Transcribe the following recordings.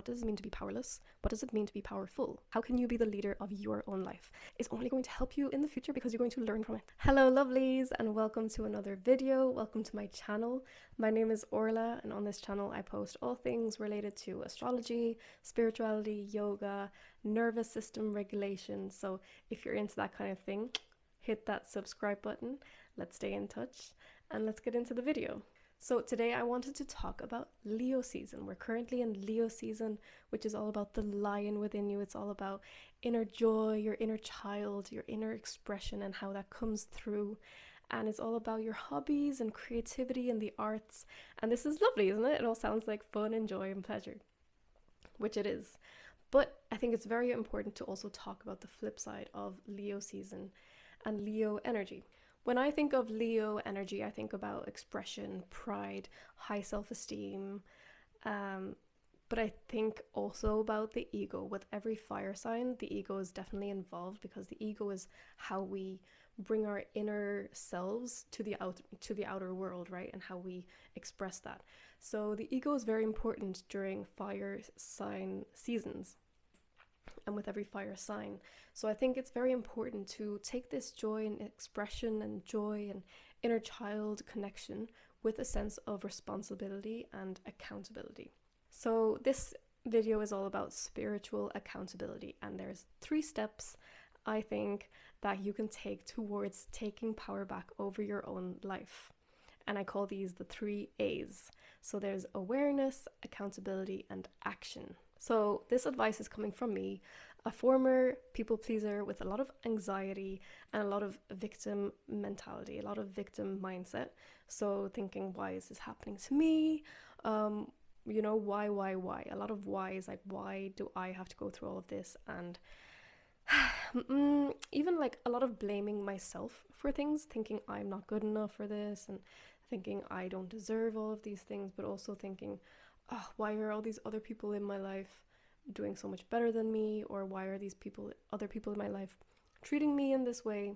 What does it mean to be powerless? What does it mean to be powerful? How can you be the leader of your own life? It's only going to help you in the future because you're going to learn from it. Hello lovelies, and welcome to another video. Welcome to my channel. My name is Orla, and on this channel I post all things related to astrology, spirituality, yoga, nervous system regulation. So if you're into that kind of thing, hit that subscribe button. Let's stay in touch and let's get into the video. So today I wanted to talk about Leo season. We're currently in Leo season, which is all about the lion within you. It's all about inner joy, your inner child, your inner expression and how that comes through. And it's all about your hobbies and creativity and the arts. And this is lovely, isn't it? It all sounds like fun and joy and pleasure, which it is. But I think it's very important to also talk about the flip side of Leo season and Leo energy. When I think of Leo energy, I think about expression, pride, high self-esteem, but I think also about the ego. With every fire sign, the ego is definitely involved because the ego is how we bring our inner selves to the outer world, right? And how we express that. So the ego is very important during fire sign seasons and with every fire sign. So I think it's very important to take this joy and expression and joy and inner child connection with a sense of responsibility and accountability. So this video is all about spiritual accountability, and there's 3 steps I think that you can take towards taking power back over your own life. And I call these the 3 A's. So there's awareness, accountability, and action. So this advice is coming from me, a former people pleaser with a lot of anxiety and a lot of victim mentality, a lot of victim mindset. So thinking, why is this happening to me? Why? A lot of whys, like, why do I have to go through all of this? And even like a lot of blaming myself for things, thinking I'm not good enough for this, and thinking I don't deserve all of these things, but also thinking, oh, why are all these other people in my life doing so much better than me? Or why are these other people in my life treating me in this way?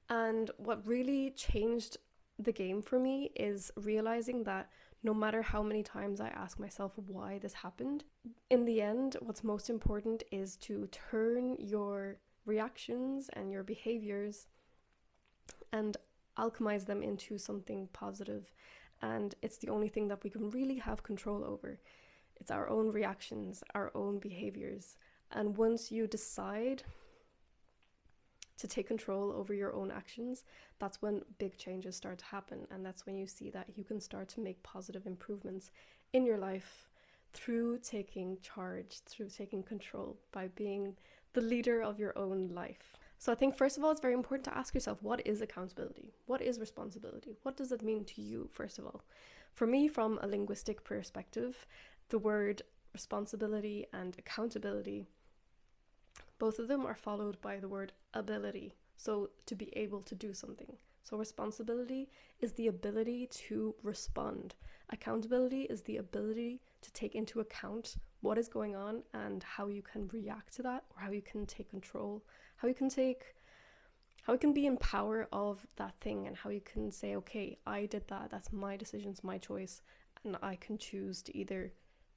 And what really changed the game for me is realizing that no matter how many times I ask myself why this happened, in the end, what's most important is to turn your reactions and your behaviors and alchemize them into something positive. And it's the only thing that we can really have control over. It's our own reactions, our own behaviors. And once you decide to take control over your own actions, that's when big changes start to happen. And that's when you see that you can start to make positive improvements in your life through taking charge, through taking control, by being the leader of your own life. So I think first of all, it's very important to ask yourself, what is accountability? What is responsibility? What does it mean to you, first of all? For me, from a linguistic perspective, the word responsibility and accountability, both of them are followed by the word ability. So to be able to do something. So responsibility is the ability to respond. Accountability is the ability to take into account what is going on and how you can react to that, or how you can take control, how you can be in power of that thing, and how you can say, okay, I did that, that's my decisions, my choice, and I can choose to either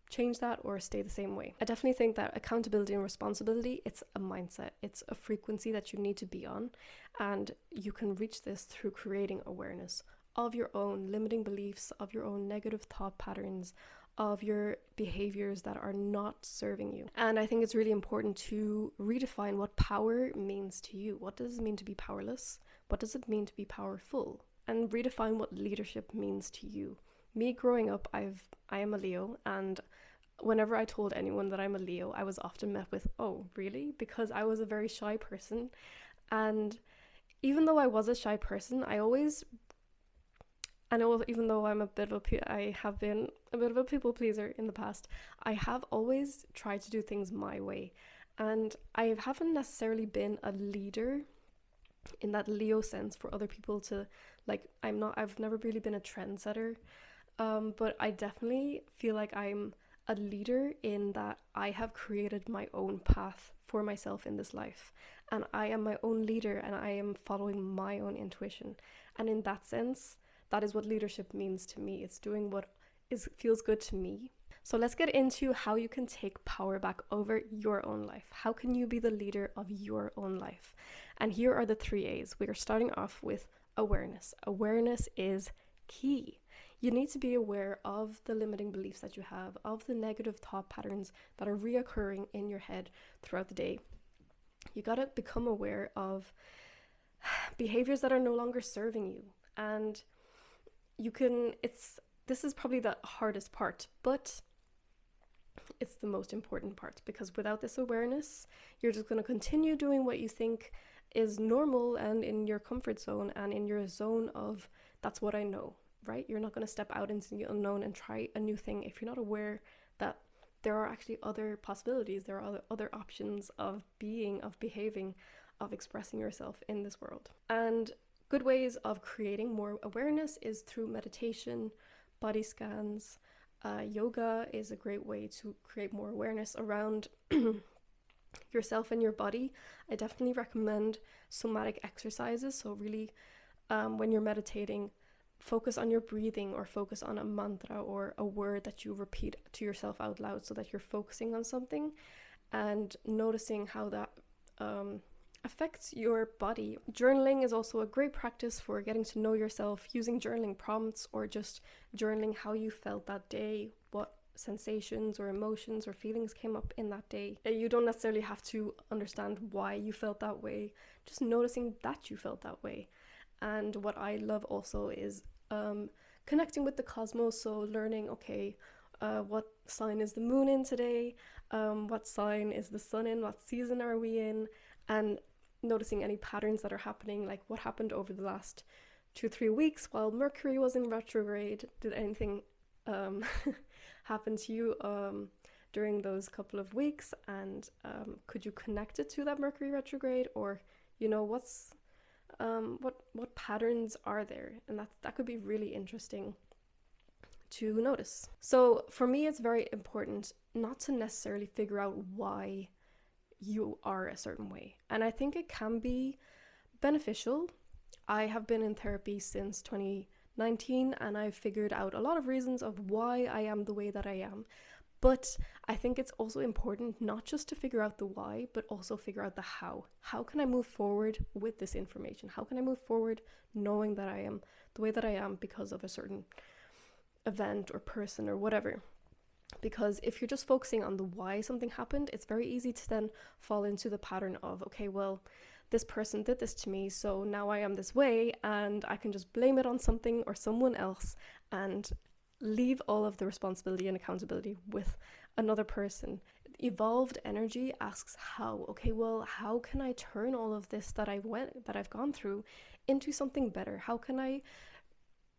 change that or stay the same way. I definitely think that accountability and responsibility, it's a mindset, it's a frequency that you need to be on, and you can reach this through creating awareness of your own limiting beliefs, of your own negative thought patterns, of your behaviors that are not serving you. And I think it's really important to redefine what power means to you. What does it mean to be powerless? What does it mean to be powerful? And redefine what leadership means to you. Me growing up, I am a Leo, and whenever I told anyone that I'm a Leo, I was often met with, oh, really? Because I was a very shy person. And even though I was a shy person, even though I have been a bit of a people pleaser in the past, I have always tried to do things my way. And I haven't necessarily been a leader in that Leo sense for other people to, I've never really been a trendsetter. But I definitely feel like I'm a leader in that I have created my own path for myself in this life. And I am my own leader, and I am following my own intuition. And in that sense, that is what leadership means to me. It's doing what feels good to me. So let's get into how you can take power back over your own life. How can you be the leader of your own life? And here are the 3 A's. We are starting off with awareness. Awareness is key. You need to be aware of the limiting beliefs that you have, of the negative thought patterns that are reoccurring in your head throughout the day. You gotta become aware of behaviors that are no longer serving you. And this is probably the hardest part, but it's the most important part, because without this awareness, you're just going to continue doing what you think is normal and in your comfort zone and in your zone of that's what I know, right? You're not going to step out into the unknown and try a new thing if you're not aware that there are actually other possibilities, there are other options of being, of behaving, of expressing yourself in this world. And good ways of creating more awareness is through meditation, body scans. Yoga is a great way to create more awareness around yourself and your body. I definitely recommend somatic exercises. So really, when you're meditating, focus on your breathing or focus on a mantra or a word that you repeat to yourself out loud so that you're focusing on something and noticing how that affects your body. Journaling is also a great practice for getting to know yourself, using journaling prompts or just journaling how you felt that day, what sensations or emotions or feelings came up in that day. You don't necessarily have to understand why you felt that way, just noticing that you felt that way. And what I love also is connecting with the cosmos, so learning, okay, what sign is the moon in today, what sign is the sun in, what season are we in, and noticing any patterns that are happening, like what happened over the last 2-3 weeks while Mercury was in retrograde. Did anything happen to you during those couple of weeks, and could you connect it to that Mercury retrograde, or what's what patterns are there? And that could be really interesting to notice. So for me, it's very important not to necessarily figure out why you are a certain way. And I think it can be beneficial. I have been in therapy since 2019 and I've figured out a lot of reasons of why I am the way that I am. But I think it's also important not just to figure out the why, but also figure out the how. How can I move forward with this information? How can I move forward knowing that I am the way that I am because of a certain event or person or whatever? Because if you're just focusing on the why something happened, it's very easy to then fall into the pattern of, okay, well, this person did this to me, so now I am this way, and I can just blame it on something or someone else and leave all of the responsibility and accountability with another person. Evolved energy asks how. Okay, well, how can I turn all of this that I've gone through into something better? How can I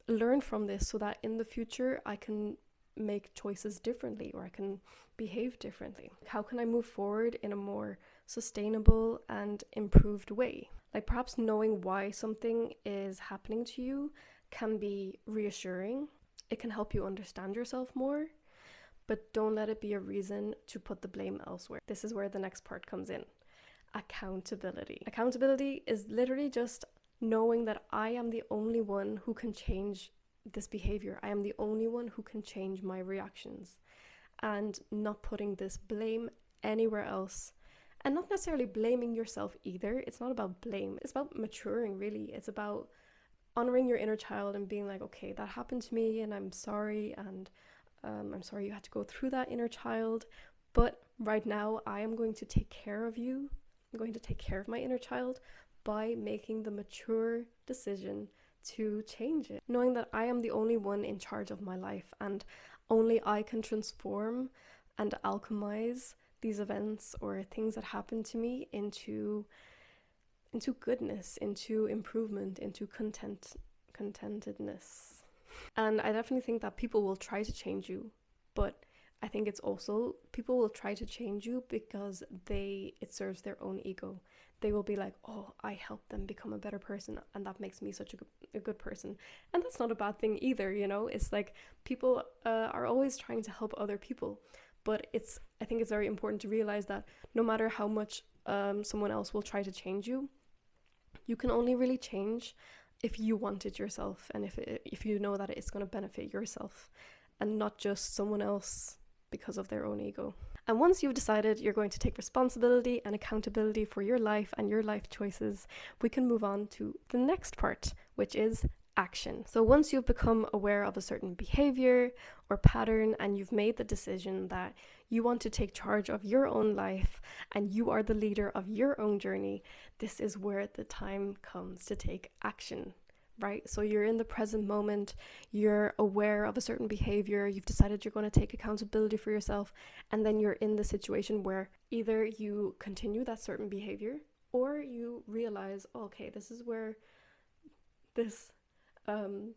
learn from this so that in the future I can make choices differently or I can behave differently? How can I move forward in a more sustainable and improved way? Like perhaps knowing why something is happening to you can be reassuring. It can help you understand yourself more, but don't let it be a reason to put the blame elsewhere. This is where the next part comes in. Accountability. Accountability is literally just knowing that I am the only one who can change this behavior. I am the only one who can change my reactions, and not putting this blame anywhere else, and not necessarily blaming yourself either. It's not about blame. It's about maturing, really. It's about honoring your inner child and being like, okay, that happened to me and I'm sorry, and I'm sorry you had to go through that, inner child, but right now I am going to take care of you. I'm going to take care of my inner child by making the mature decision to change it, knowing that I am the only one in charge of my life and only I can transform and alchemize these events or things that happen to me into goodness, into improvement, into contentedness. And I definitely think that people will try to change you, but I think it's also people will try to change you because it serves their own ego. They will be like, oh, I helped them become a better person and that makes me such a good person. And that's not a bad thing either, It's like people are always trying to help other people, but I think it's very important to realize that no matter how much someone else will try to change you, you can only really change if you want it yourself and if you know that it's going to benefit yourself and not just someone else because of their own ego. And once you've decided you're going to take responsibility and accountability for your life and your life choices, we can move on to the next part, which is action. So once you've become aware of a certain behavior or pattern and you've made the decision that you want to take charge of your own life and you are the leader of your own journey, this is where the time comes to take action. Right? So you're in the present moment, you're aware of a certain behavior, you've decided you're going to take accountability for yourself, and then you're in the situation where either you continue that certain behavior or you realize, oh, okay, this is where this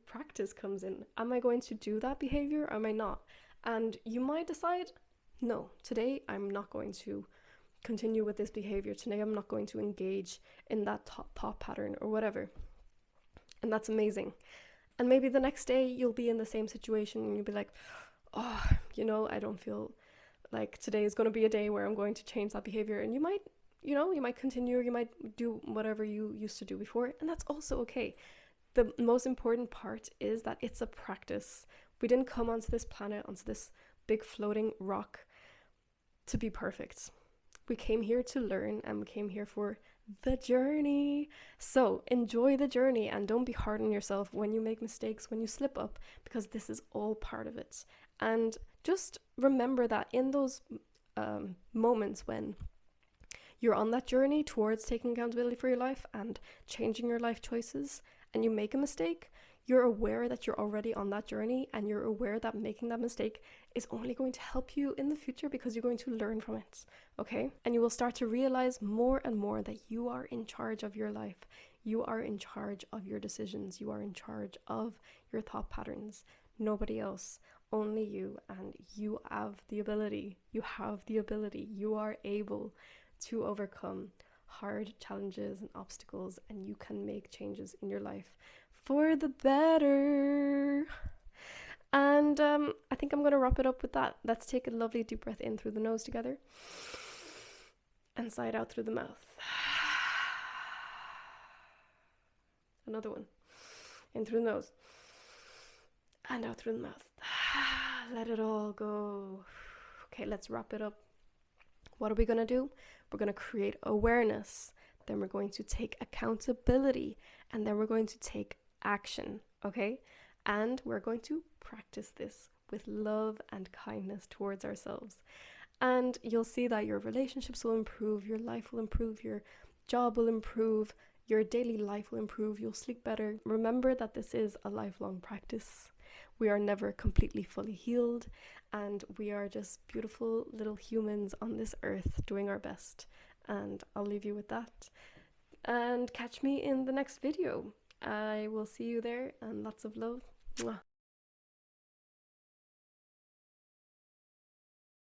practice comes in. Am I going to do that behavior or am I not? And you might decide, no, today I'm not going to continue with this behavior. Today I'm not going to engage in that thought pattern or whatever. And that's amazing. And maybe the next day you'll be in the same situation and you'll be like, oh, I don't feel like today is going to be a day where I'm going to change that behavior. And you might continue, or you might do whatever you used to do before. And that's also okay. The most important part is that it's a practice. We didn't come onto this planet, onto this big floating rock to be perfect. We came here to learn, and we came here for the journey. So enjoy the journey and don't be hard on yourself when you make mistakes, when you slip up, because this is all part of it. And just remember that in those moments when you're on that journey towards taking accountability for your life and changing your life choices, and you make a mistake, you're aware that you're already on that journey, and you're aware that making that mistake is only going to help you in the future because you're going to learn from it, okay? And you will start to realize more and more that you are in charge of your life. You are in charge of your decisions. You are in charge of your thought patterns. Nobody else, only you. And you have the ability. You are able to overcome hard challenges and obstacles, and you can make changes in your life for the better. And I think I'm going to wrap it up with that. Let's take a lovely deep breath in through the nose together and sigh it out through the mouth. Another one. In through the nose and out through the mouth. Let it all go. Okay, let's wrap it up. What are we going to do? We're going to create awareness. Then we're going to take accountability. And then we're going to take action, okay? And we're going to practice this with love and kindness towards ourselves. And you'll see that your relationships will improve, your life will improve, your job will improve, your daily life will improve, you'll sleep better. Remember that this is a lifelong practice. We are never completely fully healed, and we are just beautiful little humans on this earth doing our best. And I'll leave you with that. And catch me in the next video. I will see you there, and lots of love. Mwah.